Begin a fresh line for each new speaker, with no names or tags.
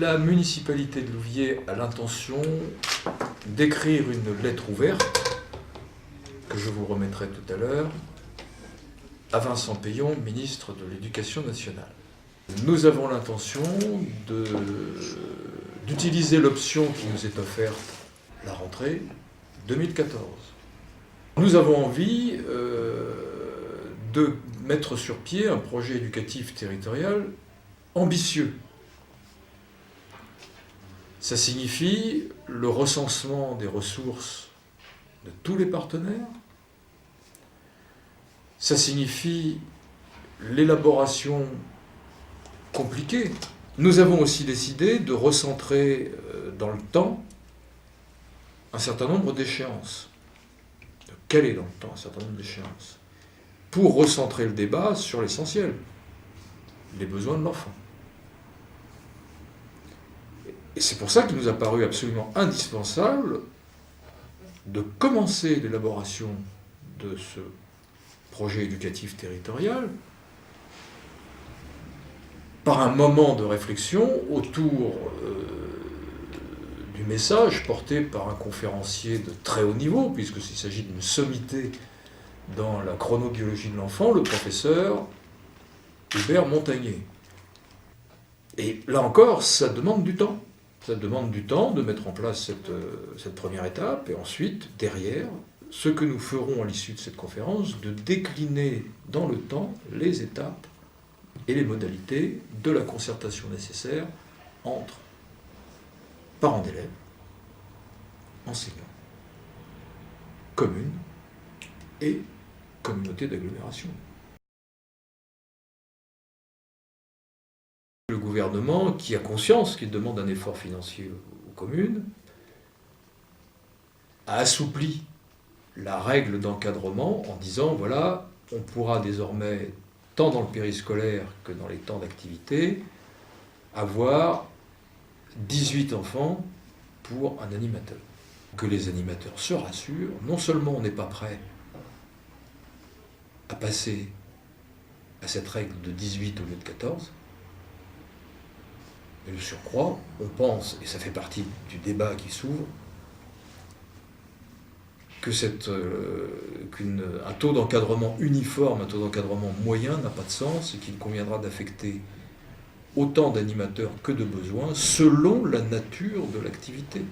La municipalité de Louviers a l'intention d'écrire une lettre ouverte, que je vous remettrai tout à l'heure, à Vincent Peillon, ministre de l'Éducation nationale. Nous avons l'intention d'utiliser l'option qui nous est offerte, la rentrée 2014. Nous avons envie de mettre sur pied un projet éducatif territorial ambitieux. Ça signifie le recensement des ressources de tous les partenaires. Ça signifie l'élaboration compliquée. Nous avons aussi décidé de recentrer dans le temps un certain nombre d'échéances, de caler dans le temps un certain nombre d'échéances, pour recentrer le débat sur l'essentiel, les besoins de l'enfant. Et c'est pour ça qu'il nous a paru absolument indispensable de commencer l'élaboration de ce projet éducatif territorial par un moment de réflexion autour du message porté par un conférencier de très haut niveau, puisqu'il s'agit d'une sommité dans la chronobiologie de l'enfant, le professeur Hubert Montagnier. Et là encore, ça demande du temps. Ça demande du temps de mettre en place cette première étape, et ensuite, derrière, ce que nous ferons à l'issue de cette conférence, de décliner dans le temps les étapes et les modalités de la concertation nécessaire entre parents d'élèves, enseignants, communes et communautés d'agglomération. Le gouvernement, qui a conscience qu'il demande un effort financier aux communes, a assoupli la règle d'encadrement en disant, voilà, on pourra désormais, tant dans le périscolaire que dans les temps d'activité, avoir 18 enfants pour un animateur. Que les animateurs se rassurent, non seulement on n'est pas prêt à passer à cette règle de 18 au lieu de 14, mais de surcroît, on pense, et ça fait partie du débat qui s'ouvre, que qu'un taux d'encadrement uniforme, un taux d'encadrement moyen n'a pas de sens et qu'il conviendra d'affecter autant d'animateurs que de besoins selon la nature de l'activité.